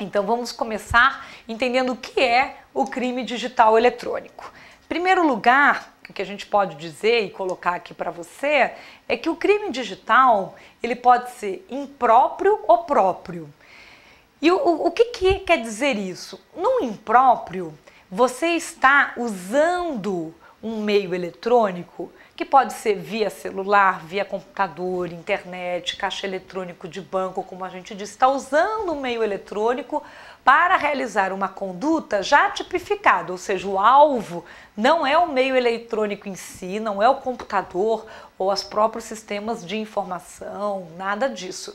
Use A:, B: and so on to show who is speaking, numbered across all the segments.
A: Então vamos começar entendendo o que é o crime digital eletrônico. Em primeiro lugar, o que a gente pode dizer e colocar aqui para você é que o crime digital ele pode ser impróprio ou próprio. E o que quer dizer isso? No impróprio, você está usando um meio eletrônico que pode ser via celular, via computador, internet, caixa eletrônico de banco, como a gente disse, está usando um meio eletrônico para realizar uma conduta já tipificada, ou seja, o alvo não é o meio eletrônico em si, não é o computador ou os próprios sistemas de informação, nada disso.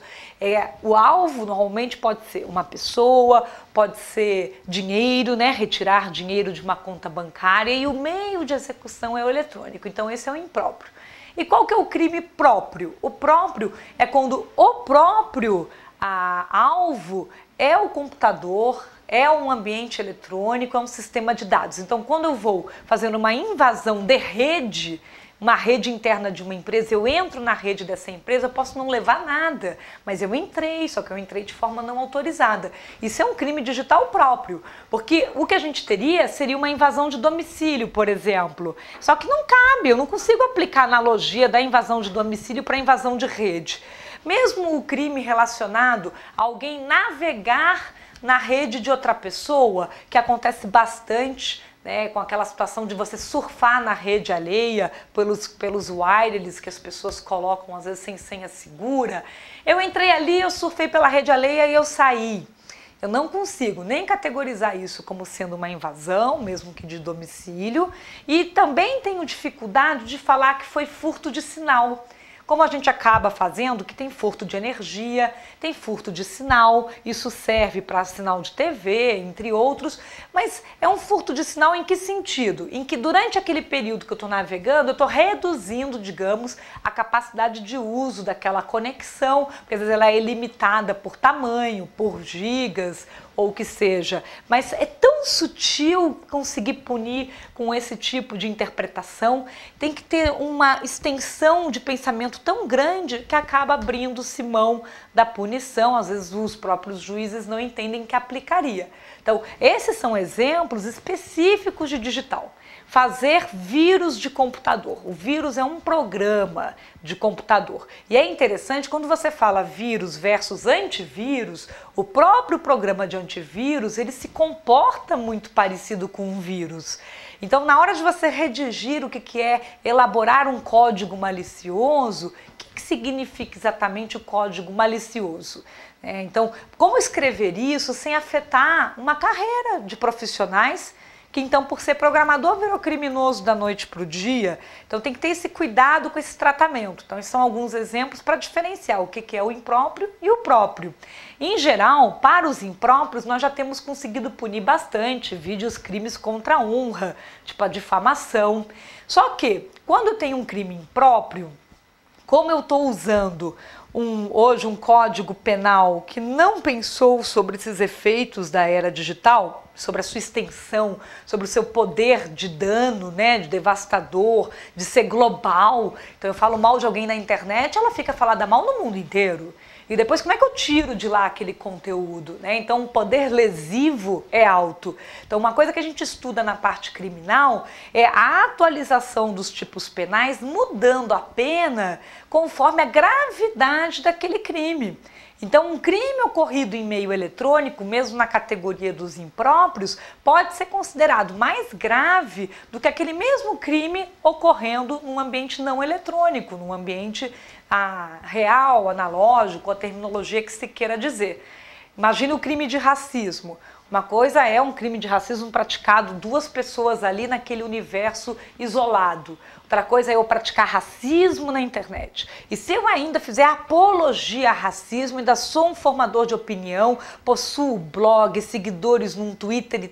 A: O alvo normalmente pode ser uma pessoa, pode ser dinheiro, né? Retirar dinheiro de uma conta bancária, e o meio de execução é o eletrônico, então esse é o impróprio. E qual que é o crime próprio? O próprio é quando o próprio alvo é o computador, é um ambiente eletrônico, é um sistema de dados. Então, quando eu vou fazendo uma invasão de rede, uma rede interna de uma empresa, eu entro na rede dessa empresa, eu posso não levar nada, mas eu entrei, só que eu entrei de forma não autorizada. Isso é um crime digital próprio, porque o que a gente teria seria uma invasão de domicílio, por exemplo. Só que não cabe, eu não consigo aplicar a analogia da invasão de domicílio para a invasão de rede. Mesmo o crime relacionado a alguém navegar na rede de outra pessoa, que acontece bastante, né, com aquela situação de você surfar na rede alheia pelos wireless que as pessoas colocam às vezes sem senha segura. Eu entrei ali, eu surfei pela rede alheia e eu saí. Eu não consigo nem categorizar isso como sendo uma invasão, mesmo que de domicílio, e também tenho dificuldade de falar que foi furto de sinal. Como a gente acaba fazendo, que tem furto de energia, tem furto de sinal, isso serve para sinal de TV, entre outros, mas é um furto de sinal em que sentido? Em que durante aquele período que eu estou navegando, eu estou reduzindo, digamos, a capacidade de uso daquela conexão, porque às vezes ela é ilimitada por tamanho, por gigas, ou o que seja, mas é tão sutil conseguir punir com esse tipo de interpretação, tem que ter uma extensão de pensamento tão grande que acaba abrindo-se mão da punição, às vezes os próprios juízes não entendem que aplicaria. Então, esses são exemplos específicos de digital. Fazer vírus de computador. O vírus é um programa de computador. E é interessante, quando você fala vírus versus antivírus, o próprio programa de antivírus, ele se comporta muito parecido com um vírus. Então, na hora de você redigir o que é elaborar um código malicioso, o que significa exatamente o código malicioso? Então, como escrever isso sem afetar uma carreira de profissionais que então, por ser programador, virou criminoso da noite para o dia? Então tem que ter esse cuidado com esse tratamento. Então esses são alguns exemplos para diferenciar o que é o impróprio e o próprio. Em geral, para os impróprios, nós já temos conseguido punir bastante vídeos crimes contra a honra, tipo a difamação. Só que, quando tem um crime impróprio, como eu estou usando hoje um código penal que não pensou sobre esses efeitos da era digital, sobre a sua extensão, sobre o seu poder de dano, né, de devastador, de ser global. Então eu falo mal de alguém na internet, ela fica falada mal no mundo inteiro. E depois como é que eu tiro de lá aquele conteúdo, né? Então o poder lesivo é alto. Então uma coisa que a gente estuda na parte criminal é a atualização dos tipos penais, mudando a pena conforme a gravidade daquele crime. Então um crime ocorrido em meio eletrônico, mesmo na categoria dos impróprios, pode ser considerado mais grave do que aquele mesmo crime ocorrendo num ambiente não eletrônico, num ambiente real, analógico, a terminologia que se queira dizer. Imagine o crime de racismo. Uma coisa é um crime de racismo praticado duas pessoas ali naquele universo isolado. Outra coisa é eu praticar racismo na internet. E se eu ainda fizer apologia a racismo, ainda sou um formador de opinião, possuo blog, seguidores no Twitter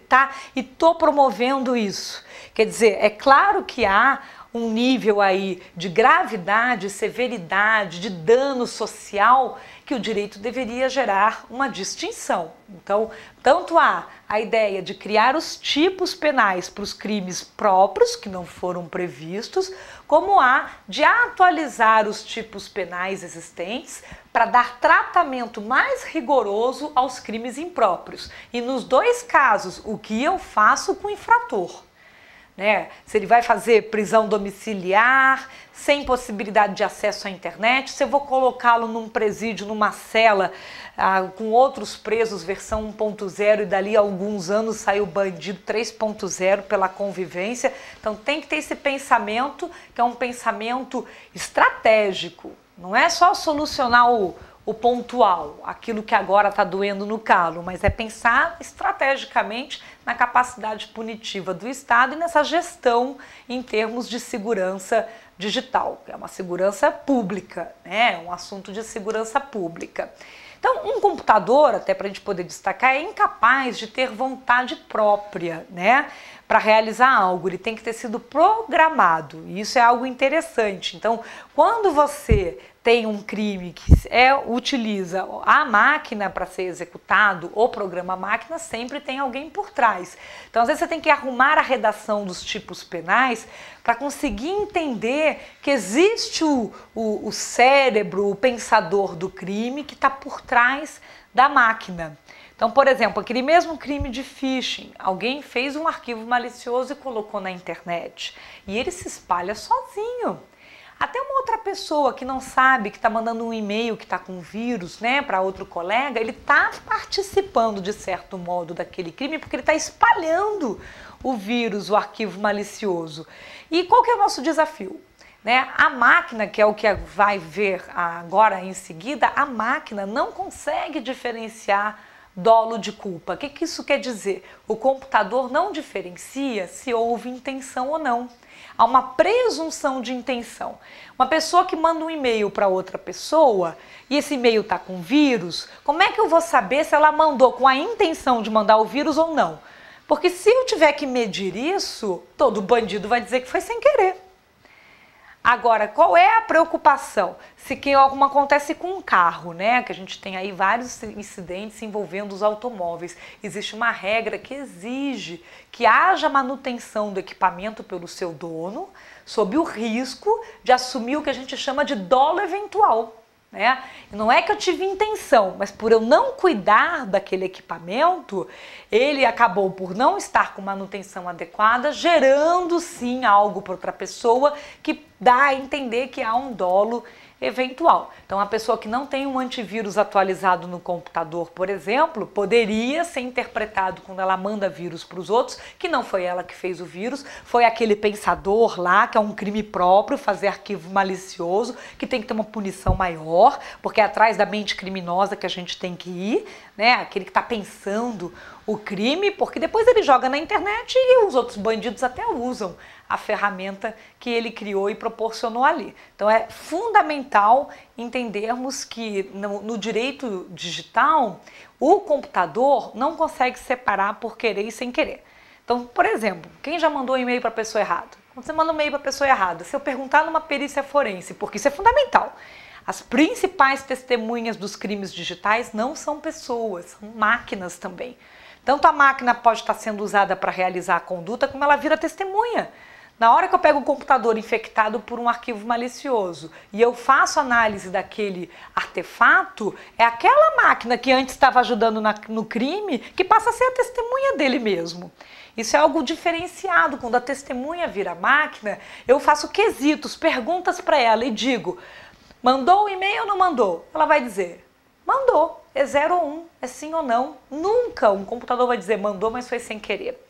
A: e tô promovendo isso. Quer dizer, é claro que há um nível aí de gravidade, severidade, de dano social que o direito deveria gerar uma distinção. Então, tanto há a ideia de criar os tipos penais para os crimes próprios, que não foram previstos, como há de atualizar os tipos penais existentes para dar tratamento mais rigoroso aos crimes impróprios. E nos dois casos, o que eu faço com o infrator? Né? Se ele vai fazer prisão domiciliar, sem possibilidade de acesso à internet, se eu vou colocá-lo num presídio, numa cela, com outros presos versão 1.0 e dali a alguns anos saiu bandido 3.0 pela convivência. Então tem que ter esse pensamento, que é um pensamento estratégico, não é só solucionar o pontual, aquilo que agora está doendo no calo, mas é pensar estrategicamente na capacidade punitiva do Estado e nessa gestão em termos de segurança digital, que é uma segurança pública, né? Um assunto de segurança pública. Então, um computador, até para a gente poder destacar, é incapaz de ter vontade própria, né? Para realizar algo, ele tem que ter sido programado, e isso é algo interessante. Então, quando você tem um crime que utiliza a máquina para ser executado, o programa máquina, sempre tem alguém por trás. Então, às vezes você tem que arrumar a redação dos tipos penais para conseguir entender que existe o cérebro, o pensador do crime que está por trás da máquina. Então, por exemplo, aquele mesmo crime de phishing, alguém fez um arquivo malicioso e colocou na internet e ele se espalha sozinho. Até uma outra pessoa que não sabe, que está mandando um e-mail que está com vírus, né, para outro colega, ele está participando de certo modo daquele crime porque ele está espalhando o vírus, o arquivo malicioso. E qual que é o nosso desafio? Né? A máquina, que é o que vai ver agora em seguida, a máquina não consegue diferenciar dolo de culpa. O que isso quer dizer? O computador não diferencia se houve intenção ou não. Há uma presunção de intenção. Uma pessoa que manda um e-mail para outra pessoa e esse e-mail está com vírus, como é que eu vou saber se ela mandou com a intenção de mandar o vírus ou não? Porque se eu tiver que medir isso, todo bandido vai dizer que foi sem querer. Agora, qual é a preocupação? Se que alguma acontece com um carro, né? Que a gente tem aí vários incidentes envolvendo os automóveis. Existe uma regra que exige que haja manutenção do equipamento pelo seu dono, sob o risco de assumir o que a gente chama de dolo eventual. Né? Não é que eu tive intenção, mas por eu não cuidar daquele equipamento, ele acabou por não estar com manutenção adequada, gerando sim algo para outra pessoa que dá a entender que há um dolo eventual. Então, a pessoa que não tem um antivírus atualizado no computador, por exemplo, poderia ser interpretado quando ela manda vírus para os outros, que não foi ela que fez o vírus, foi aquele pensador lá, que é um crime próprio, fazer arquivo malicioso, que tem que ter uma punição maior, porque é atrás da mente criminosa que a gente tem que ir, né? Aquele que está pensando o crime, porque depois ele joga na internet e os outros bandidos até usam a ferramenta que ele criou e proporcionou ali. Então é fundamental entendermos que no direito digital o computador não consegue separar por querer e sem querer. Então, por exemplo, quem já mandou um e-mail para a pessoa errada? Quando você manda um e-mail para a pessoa errada, se eu perguntar numa perícia forense, porque isso é fundamental, as principais testemunhas dos crimes digitais não são pessoas, são máquinas também. Tanto a máquina pode estar sendo usada para realizar a conduta, como ela vira testemunha. Na hora que eu pego o computador infectado por um arquivo malicioso e eu faço análise daquele artefato, é aquela máquina que antes estava ajudando no crime que passa a ser a testemunha dele mesmo. Isso é algo diferenciado. Quando a testemunha vira máquina, eu faço quesitos, perguntas para ela e digo: mandou o e-mail ou não mandou? Ela vai dizer: mandou, é 0 ou 1, é sim ou não. Nunca um computador vai dizer mandou, mas foi sem querer.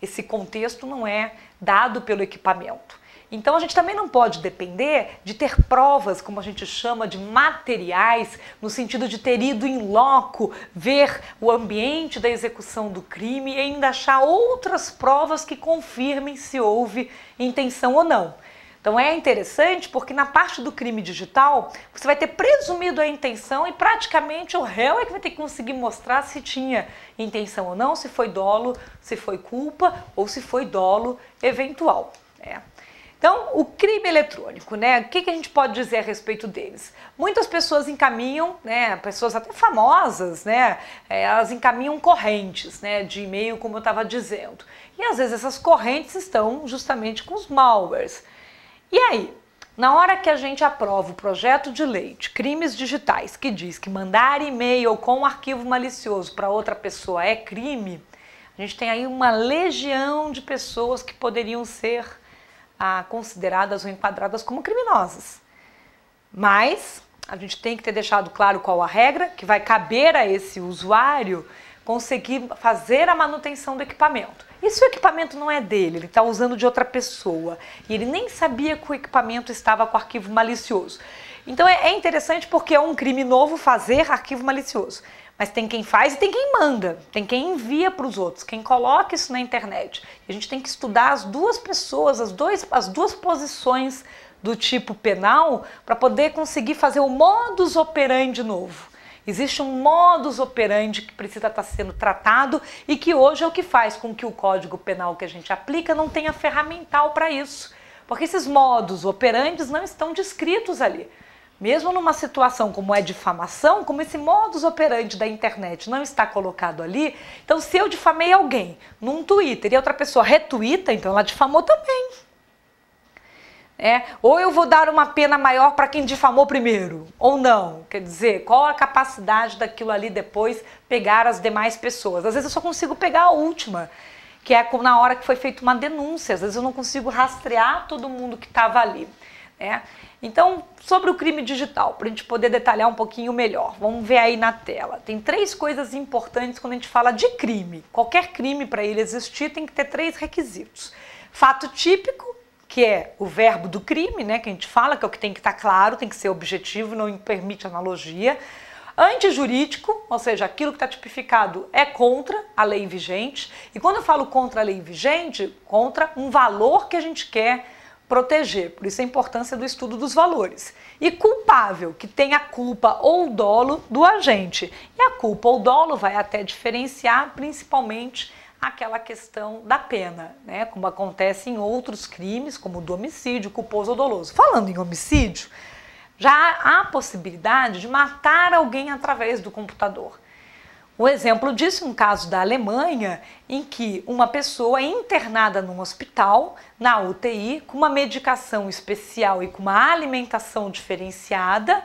A: Esse contexto não é dado pelo equipamento. Então a gente também não pode depender de ter provas, como a gente chama de materiais, no sentido de ter ido in loco, ver o ambiente da execução do crime e ainda achar outras provas que confirmem se houve intenção ou não. Então é interessante porque na parte do crime digital você vai ter presumido a intenção e praticamente o réu é que vai ter que conseguir mostrar se tinha intenção ou não, se foi dolo, se foi culpa ou se foi dolo eventual. Então, o crime eletrônico, né? O que a gente pode dizer a respeito deles? Muitas pessoas encaminham, né? Pessoas até famosas, né? Elas encaminham correntes, né? De e-mail, como eu estava dizendo. E às vezes essas correntes estão justamente com os malwares. E aí, Na hora que a gente aprova o projeto de lei de crimes digitais, que diz que mandar e-mail com um arquivo malicioso para outra pessoa é crime, a gente tem aí uma legião de pessoas que poderiam ser consideradas ou enquadradas como criminosas. Mas a gente tem que ter deixado claro qual a regra, que vai caber a esse usuário conseguir fazer a manutenção do equipamento. E se o equipamento não é dele, ele está usando de outra pessoa, e ele nem sabia que o equipamento estava com arquivo malicioso. Então é interessante porque é um crime novo fazer arquivo malicioso. Mas tem quem faz e tem quem manda, tem quem envia para os outros, quem coloca isso na internet. E a gente tem que estudar as duas pessoas, as duas posições do tipo penal para poder conseguir fazer o modus operandi novo. Existe um modus operandi que precisa estar sendo tratado e que hoje é o que faz com que o Código Penal que a gente aplica não tenha ferramental para isso. Porque esses modus operandi não estão descritos ali. Mesmo numa situação como é difamação, como esse modus operandi da internet não está colocado ali, então se eu difamei alguém num Twitter e outra pessoa retuita, então ela difamou também. Ou eu vou dar uma pena maior para quem difamou primeiro, ou não. Quer dizer, qual a capacidade daquilo ali depois pegar as demais pessoas? Às vezes eu só consigo pegar a última, que é na hora que foi feita uma denúncia. Às vezes eu não consigo rastrear todo mundo que estava ali. Então, sobre o crime digital, para a gente poder detalhar um pouquinho melhor, vamos ver aí na tela. Tem 3 coisas importantes quando a gente fala de crime. Qualquer crime, para ele existir, tem que ter 3 requisitos. Fato típico, que é o verbo do crime, que a gente fala, que é o que tem que estar claro, tem que ser objetivo, não permite analogia. Antijurídico, ou seja, aquilo que está tipificado é contra a lei vigente. E quando eu falo contra a lei vigente, contra um valor que a gente quer proteger. Por isso a importância do estudo dos valores. E culpável, que tem a culpa ou dolo do agente. E a culpa ou dolo vai até diferenciar principalmente aquela questão da pena, como acontece em outros crimes, como o do homicídio, culposo ou doloso. Falando em homicídio, já há a possibilidade de matar alguém através do computador. Um exemplo disso é um caso da Alemanha, em que uma pessoa é internada num hospital, na UTI, com uma medicação especial e com uma alimentação diferenciada,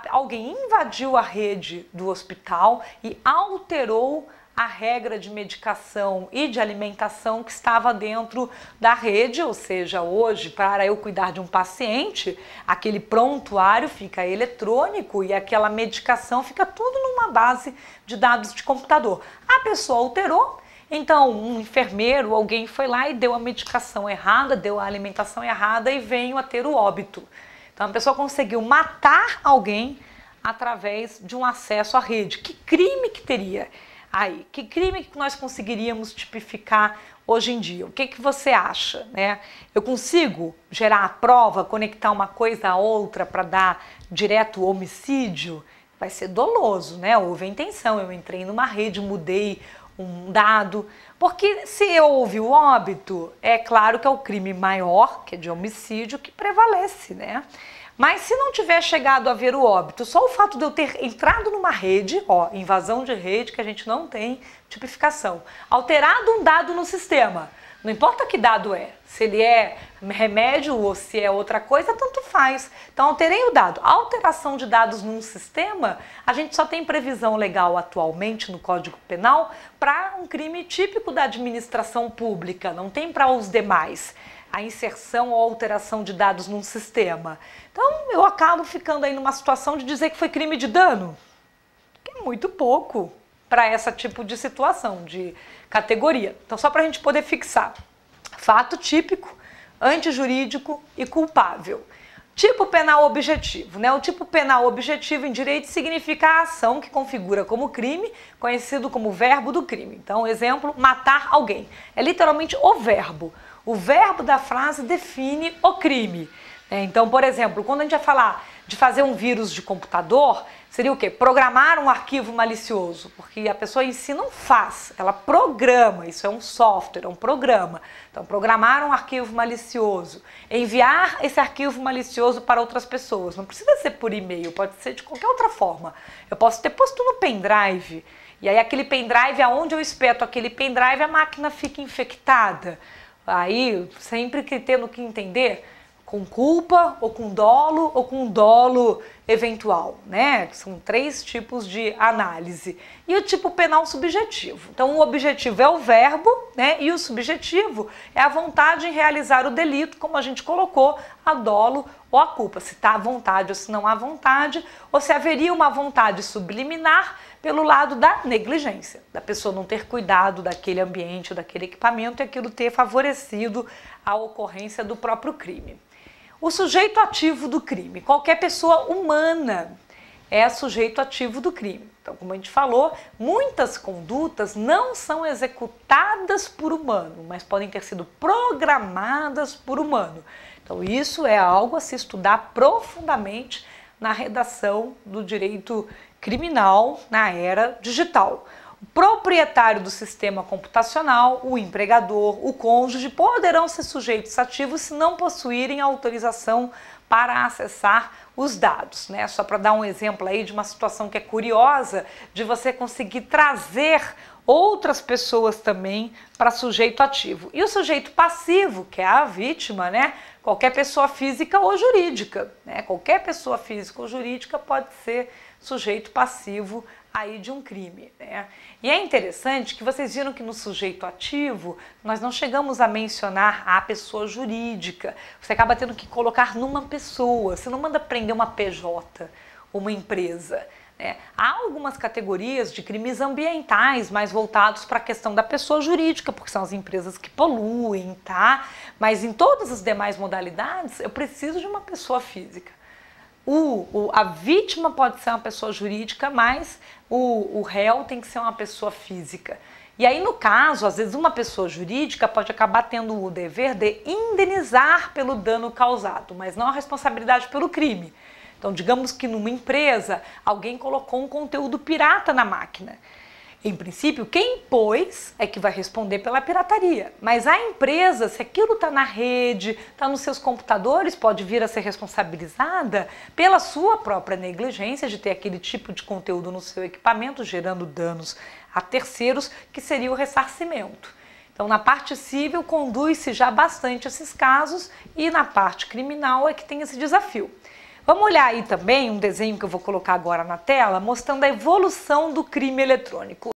A: alguém invadiu a rede do hospital e alterou a regra de medicação e de alimentação que estava dentro da rede, ou seja, hoje, para eu cuidar de um paciente, aquele prontuário fica eletrônico e aquela medicação fica tudo numa base de dados de computador. A pessoa alterou, então um enfermeiro, alguém foi lá e deu a medicação errada, deu a alimentação errada e veio a ter o óbito. Então a pessoa conseguiu matar alguém através de um acesso à rede. Que crime que teria? Aí, que crime que nós conseguiríamos tipificar hoje em dia? O que você acha? Eu consigo gerar a prova, conectar uma coisa a outra para dar direto homicídio? Vai ser doloso, Houve a intenção, eu entrei numa rede, mudei um dado, porque se houve o óbito, é claro que é o crime maior, que é de homicídio, que prevalece, Mas se não tiver chegado a ver o óbito, só o fato de eu ter entrado numa rede, invasão de rede, que a gente não tem tipificação, alterado um dado no sistema, não importa que dado é, se ele é remédio ou se é outra coisa, tanto faz. Então alterei o dado. A alteração de dados num sistema, a gente só tem previsão legal atualmente no Código Penal para um crime típico da administração pública, não tem para os demais. A inserção ou alteração de dados num sistema. Então, eu acabo ficando aí numa situação de dizer que foi crime de dano, que é muito pouco para esse tipo de situação, de categoria. Então, só para a gente poder fixar. Fato típico, antijurídico e culpável. Tipo penal objetivo, O tipo penal objetivo em direito significa a ação que configura como crime, conhecido como verbo do crime. Então, exemplo, matar alguém. É literalmente o verbo. O verbo da frase define o crime. Então, por exemplo, quando a gente vai falar de fazer um vírus de computador, seria o quê? Programar um arquivo malicioso, porque a pessoa em si não faz, ela programa, isso é um software, é um programa. Então, programar um arquivo malicioso, enviar esse arquivo malicioso para outras pessoas, não precisa ser por e-mail, pode ser de qualquer outra forma. Eu posso ter posto no pendrive, e aí aquele pendrive, aonde eu espeto aquele pendrive, a máquina fica infectada. Aí, sempre que tendo que entender com culpa ou com dolo eventual, né? São 3 tipos de análise. E o tipo penal subjetivo. Então, o objetivo é o verbo, né? E o subjetivo é a vontade em realizar o delito, como a gente colocou, a dolo ou a culpa. Se está à vontade ou se não há vontade, ou se haveria uma vontade subliminar pelo lado da negligência, da pessoa não ter cuidado daquele ambiente, daquele equipamento e aquilo ter favorecido a ocorrência do próprio crime. O sujeito ativo do crime, qualquer pessoa humana é sujeito ativo do crime. Então, como a gente falou, muitas condutas não são executadas por humano, mas podem ter sido programadas por humano. Então, isso é algo a se estudar profundamente na redação do direito criminal na era digital. O proprietário do sistema computacional, o empregador, o cônjuge poderão ser sujeitos ativos se não possuírem autorização para acessar os dados, né? Só para dar um exemplo aí de uma situação que é curiosa, de você conseguir trazer outras pessoas também para sujeito ativo. E o sujeito passivo, que é a vítima, né? Qualquer pessoa física ou jurídica, né? Qualquer pessoa física ou jurídica pode ser sujeito passivo aí de um crime, né? E é interessante que vocês viram que no sujeito ativo nós não chegamos a mencionar a pessoa jurídica. Você acaba tendo que colocar numa pessoa, você não manda prender uma PJ, uma empresa, né? Há algumas categorias de crimes ambientais mais voltados para a questão da pessoa jurídica, porque são as empresas que poluem, tá? Mas em todas as demais modalidades eu preciso de uma pessoa física. A vítima pode ser uma pessoa jurídica, mas o réu tem que ser uma pessoa física. E aí, no caso, às vezes uma pessoa jurídica pode acabar tendo o dever de indenizar pelo dano causado, mas não a responsabilidade pelo crime. Então, digamos que numa empresa, alguém colocou um conteúdo pirata na máquina. Em princípio, quem pôs é que vai responder pela pirataria. Mas a empresa, se aquilo está na rede, está nos seus computadores, pode vir a ser responsabilizada pela sua própria negligência de ter aquele tipo de conteúdo no seu equipamento, gerando danos a terceiros, que seria o ressarcimento. Então, na parte civil, conduz-se já bastante esses casos e na parte criminal é que tem esse desafio. Vamos olhar aí também um desenho que eu vou colocar agora na tela, mostrando a evolução do crime eletrônico.